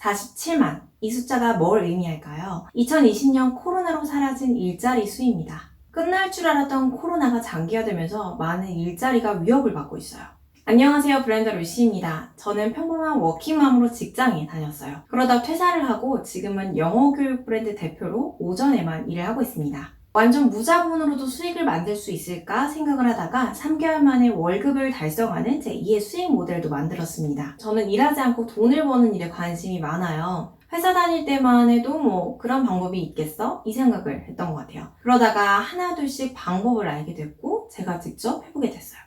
47만. 이 숫자가 뭘 의미할까요? 2020년 코로나로 사라진 일자리 수입니다. 끝날 줄 알았던 코로나가 장기화되면서 많은 일자리가 위협을 받고 있어요. 안녕하세요, 브랜드 루시입니다. 저는 평범한 워킹맘으로 직장에 다녔어요. 그러다 퇴사를 하고 지금은 영어교육 브랜드 대표로 오전에만 일을 하고 있습니다. 완전 무자본으로도 수익을 만들 수 있을까 생각을 하다가 3개월 만에 월급을 달성하는 제 2의 수익 모델도 만들었습니다. 저는 일하지 않고 돈을 버는 일에 관심이 많아요. 회사 다닐 때만 해도 그런 방법이 있겠어? 이 생각을 했던 것 같아요. 그러다가 하나둘씩 방법을 알게 됐고 제가 직접 해보게 됐어요.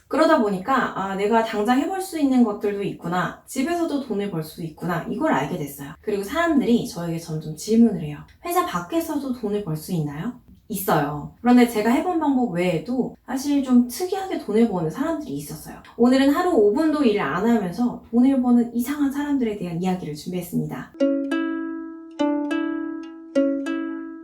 그러다 보니까 내가 당장 해볼 수 있는 것들도 있구나, 집에서도 돈을 벌 수 있구나, 이걸 알게 됐어요. 그리고 사람들이 저에게 점점 질문을 해요. 회사 밖에서도 돈을 벌 수 있나요? 있어요. 그런데 제가 해본 방법 외에도 사실 좀 특이하게 돈을 버는 사람들이 있었어요. 오늘은 하루 5분도 일을 안 하면서 돈을 버는 이상한 사람들에 대한 이야기를 준비했습니다.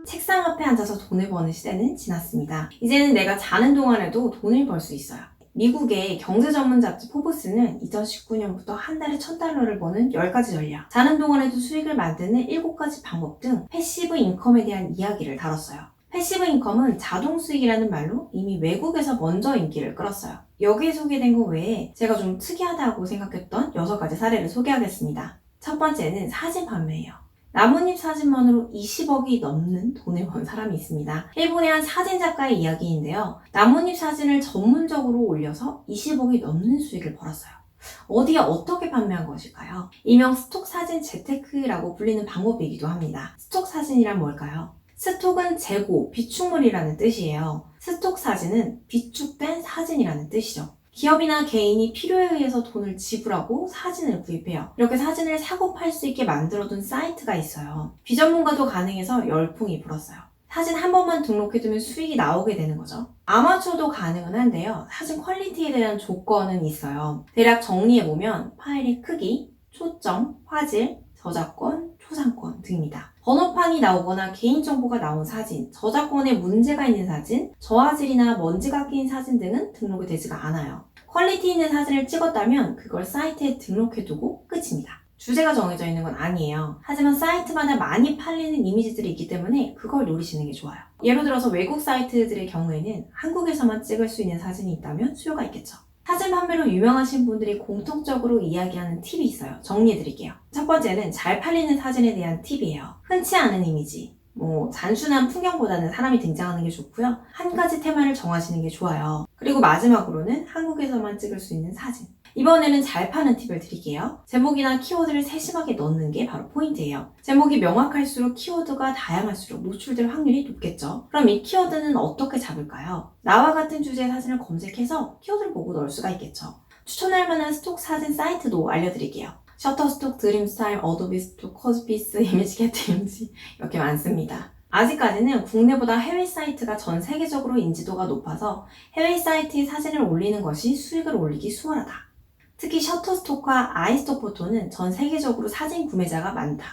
책상 앞에 앉아서 돈을 버는 시대는 지났습니다. 이제는 내가 자는 동안에도 돈을 벌 수 있어요. 미국의 경제 전문 잡지 포브스는 2019년부터 한 달에 $1,000를 버는 10가지 전략, 자는 동안에도 수익을 만드는 7가지 방법 등 패시브 인컴에 대한 이야기를 다뤘어요. 패시브 인컴은 자동 수익이라는 말로 이미 외국에서 먼저 인기를 끌었어요. 여기에 소개된 것 외에 제가 좀 특이하다고 생각했던 6가지 사례를 소개하겠습니다. 첫 번째는 사진 판매예요. 나뭇잎 사진만으로 20억이 넘는 돈을 번 사람이 있습니다. 일본의 한 사진작가의 이야기인데요. 나뭇잎 사진을 전문적으로 올려서 20억이 넘는 수익을 벌었어요. 어디에 어떻게 판매한 것일까요? 일명 스톡 사진 재테크라고 불리는 방법이기도 합니다. 스톡 사진이란 뭘까요? 스톡은 재고, 비축물이라는 뜻이에요. 스톡 사진은 비축된 사진이라는 뜻이죠. 기업이나 개인이 필요에 의해서 돈을 지불하고 사진을 구입해요. 이렇게 사진을 사고 팔 수 있게 만들어둔 사이트가 있어요. 비전문가도 가능해서 열풍이 불었어요. 사진 한 번만 등록해두면 수익이 나오게 되는 거죠. 아마추어도 가능은 한데요. 사진 퀄리티에 대한 조건은 있어요. 대략 정리해보면 파일의 크기, 초점, 화질, 저작권, 초상권 등입니다. 번호판이 나오거나 개인정보가 나온 사진, 저작권에 문제가 있는 사진, 저화질이나 먼지가 낀 사진 등은 등록이 되지가 않아요. 퀄리티 있는 사진을 찍었다면 그걸 사이트에 등록해두고 끝입니다. 주제가 정해져 있는 건 아니에요. 하지만 사이트마다 많이 팔리는 이미지들이 있기 때문에 그걸 노리시는 게 좋아요. 예를 들어서 외국 사이트들의 경우에는 한국에서만 찍을 수 있는 사진이 있다면 수요가 있겠죠. 사진 판매로 유명하신 분들이 공통적으로 이야기하는 팁이 있어요. 정리해드릴게요. 첫 번째는 잘 팔리는 사진에 대한 팁이에요. 흔치 않은 이미지, 단순한 풍경보다는 사람이 등장하는 게 좋고요. 한 가지 테마를 정하시는 게 좋아요. 그리고 마지막으로는 한국에서만 찍을 수 있는 사진. 이번에는 잘 파는 팁을 드릴게요. 제목이나 키워드를 세심하게 넣는 게 바로 포인트예요. 제목이 명확할수록 키워드가 다양할수록 노출될 확률이 높겠죠. 그럼 이 키워드는 어떻게 잡을까요? 나와 같은 주제의 사진을 검색해서 키워드를 보고 넣을 수가 있겠죠. 추천할 만한 스톡 사진 사이트도 알려드릴게요. 셔터스톡, 드림스타일, 어도비 스톡, 커즈피스, 이미지게트 이미지 이렇게 많습니다. 아직까지는 국내보다 해외 사이트가 전 세계적으로 인지도가 높아서 해외 사이트에 사진을 올리는 것이 수익을 올리기 수월하다. 특히 셔터스톡과 아이스톡 포토는 전 세계적으로 사진 구매자가 많다.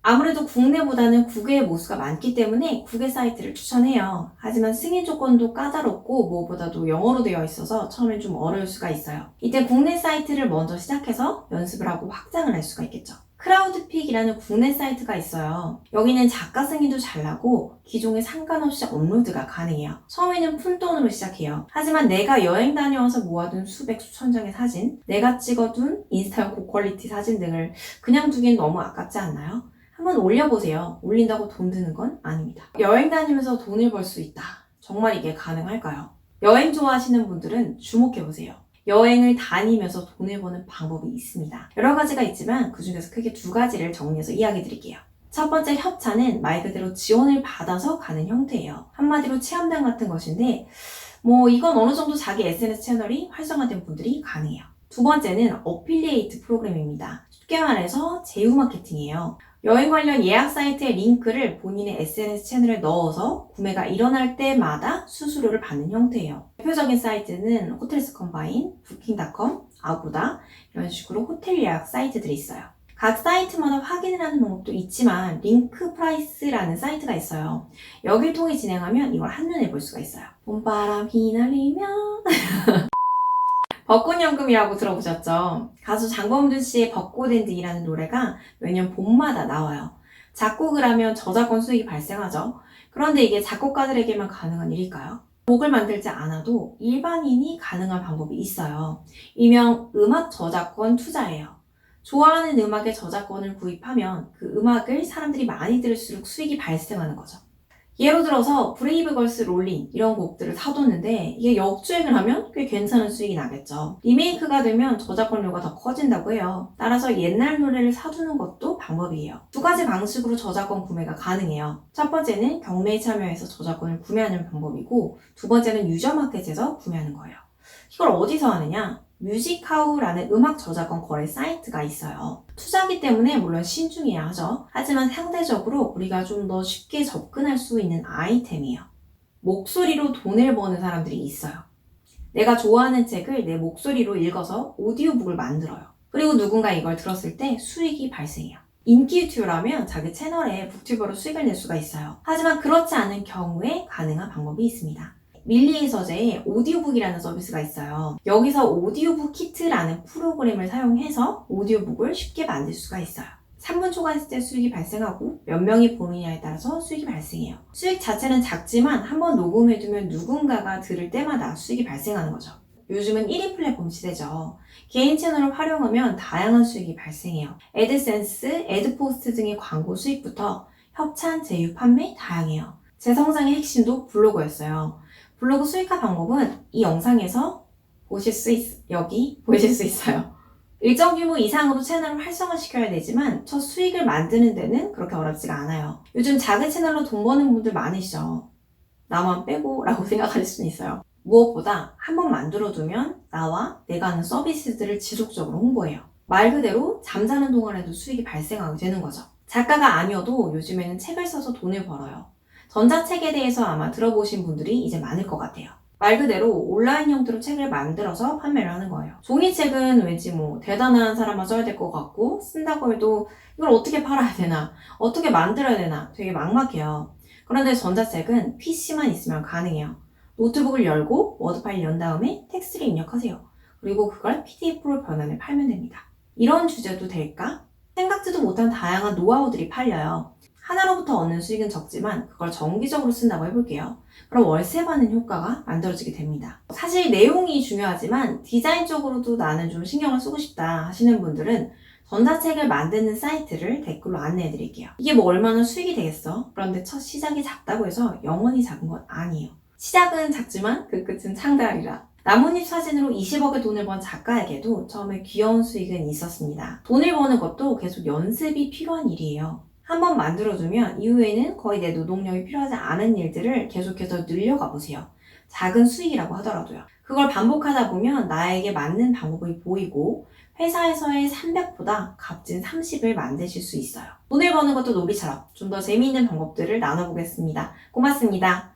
아무래도 국내보다는 국외의 모수가 많기 때문에 국외 사이트를 추천해요. 하지만 승인 조건도 까다롭고 무엇보다도 영어로 되어 있어서 처음엔 좀 어려울 수가 있어요. 이때 국내 사이트를 먼저 시작해서 연습을 하고 확장을 할 수가 있겠죠. 크라우드픽이라는 국내 사이트가 있어요. 여기는 작가 승인도 잘 나고 기종에 상관없이 업로드가 가능해요. 처음에는 푼돈으로 시작해요. 하지만 내가 여행 다녀와서 모아둔 수백 수천 장의 사진, 내가 찍어둔 인스타용 고퀄리티 사진 등을 그냥 두기엔 너무 아깝지 않나요? 한번 올려보세요. 올린다고 돈 드는 건 아닙니다. 여행 다니면서 돈을 벌 수 있다. 정말 이게 가능할까요? 여행 좋아하시는 분들은 주목해보세요. 여행을 다니면서 돈을 버는 방법이 있습니다. 여러 가지가 있지만 그 중에서 크게 2가지를 정리해서 이야기 드릴게요. 첫 번째 협찬은 말 그대로 지원을 받아서 가는 형태예요. 한마디로 체험단 같은 것인데 이건 어느 정도 자기 SNS 채널이 활성화된 분들이 가능해요. 두 번째는 어필리에이트 프로그램입니다. 쉽게 말해서 제휴 마케팅이에요. 여행 관련 예약 사이트의 링크를 본인의 SNS 채널에 넣어서 구매가 일어날 때마다 수수료를 받는 형태예요. 대표적인 사이트는 호텔스 컴바인, 부킹닷컴, 아고다 이런 식으로 호텔 예약 사이트들이 있어요. 각 사이트마다 확인을 하는 방법도 있지만 링크 프라이스라는 사이트가 있어요. 여길 통해 진행하면 이걸 한눈에 볼 수가 있어요. 봄바람 휘날리면 벚꽃연금이라고 들어보셨죠? 가수 장범준 씨의 벚꽃엔딩이라는 노래가 매년 봄마다 나와요. 작곡을 하면 저작권 수익이 발생하죠. 그런데 이게 작곡가들에게만 가능한 일일까요? 곡을 만들지 않아도 일반인이 가능한 방법이 있어요. 일명 음악 저작권 투자예요. 좋아하는 음악의 저작권을 구입하면 그 음악을 사람들이 많이 들을수록 수익이 발생하는 거죠. 예로 들어서 브레이브걸스 롤린 이런 곡들을 사뒀는데 이게 역주행을 하면 꽤 괜찮은 수익이 나겠죠. 리메이크가 되면 저작권료가 더 커진다고 해요. 따라서 옛날 노래를 사두는 것도 방법이에요. 두 가지 방식으로 저작권 구매가 가능해요. 첫 번째는 경매에 참여해서 저작권을 구매하는 방법이고 두 번째는 유저마켓에서 구매하는 거예요. 이걸 어디서 하느냐? 뮤직하우라는 음악 저작권 거래 사이트가 있어요. 투자기 때문에 물론 신중해야 하죠. 하지만 상대적으로 우리가 좀 더 쉽게 접근할 수 있는 아이템이에요. 목소리로 돈을 버는 사람들이 있어요. 내가 좋아하는 책을 내 목소리로 읽어서 오디오북을 만들어요. 그리고 누군가 이걸 들었을 때 수익이 발생해요. 인기 유튜버라면 자기 채널에 북튜버로 수익을 낼 수가 있어요. 하지만 그렇지 않은 경우에 가능한 방법이 있습니다. 밀리의 서재에 오디오북이라는 서비스가 있어요. 여기서 오디오북 키트라는 프로그램을 사용해서 오디오북을 쉽게 만들 수가 있어요. 3분 초과했을 때 수익이 발생하고 몇 명이 보느냐에 따라서 수익이 발생해요. 수익 자체는 작지만 한번 녹음해두면 누군가가 들을 때마다 수익이 발생하는 거죠. 요즘은 1인 플랫폼 시대죠. 개인 채널을 활용하면 다양한 수익이 발생해요. 애드센스, 애드포스트 등의 광고 수익부터 협찬, 제휴, 판매 다양해요. 제 성장의 핵심도 블로그였어요. 블로그 수익화 방법은 이 영상에서 여기 보실 수 있어요. 일정 규모 이상으로 채널을 활성화시켜야 되지만 첫 수익을 만드는 데는 그렇게 어렵지가 않아요. 요즘 작은 채널로 돈 버는 분들 많으시죠. 나만 빼고 라고 생각하실 수는 있어요. 무엇보다 한번 만들어두면 나와 내가 하는 서비스들을 지속적으로 홍보해요. 말 그대로 잠자는 동안에도 수익이 발생하게 되는 거죠. 작가가 아니어도 요즘에는 책을 써서 돈을 벌어요. 전자책에 대해서 아마 들어보신 분들이 이제 많을 것 같아요. 말 그대로 온라인 형태로 책을 만들어서 판매를 하는 거예요. 종이책은 왠지 대단한 사람만 써야 될 것 같고 쓴다고 해도 이걸 어떻게 팔아야 되나 어떻게 만들어야 되나 되게 막막해요. 그런데 전자책은 PC만 있으면 가능해요. 노트북을 열고 워드 파일 연 다음에 텍스트를 입력하세요. 그리고 그걸 PDF로 변환해 팔면 됩니다. 이런 주제도 될까? 생각지도 못한 다양한 노하우들이 팔려요. 하나로부터 얻는 수익은 적지만 그걸 정기적으로 쓴다고 해볼게요. 그럼 월세 받는 효과가 만들어지게 됩니다. 사실 내용이 중요하지만 디자인적으로도 나는 좀 신경을 쓰고 싶다 하시는 분들은 전자책을 만드는 사이트를 댓글로 안내해 드릴게요. 이게 얼마나 수익이 되겠어? 그런데 첫 시작이 작다고 해서 영원히 작은 건 아니에요. 시작은 작지만 그 끝은 창달이라. 나뭇잎 사진으로 20억의 돈을 번 작가에게도 처음에 귀여운 수익은 있었습니다. 돈을 버는 것도 계속 연습이 필요한 일이에요. 한번 만들어두면 이후에는 거의 내 노동력이 필요하지 않은 일들을 계속해서 늘려가 보세요. 작은 수익이라고 하더라도요. 그걸 반복하다 보면 나에게 맞는 방법이 보이고 회사에서의 300보다 값진 30을 만드실 수 있어요. 돈을 버는 것도 놀이처럼 좀 더 재미있는 방법들을 나눠보겠습니다. 고맙습니다.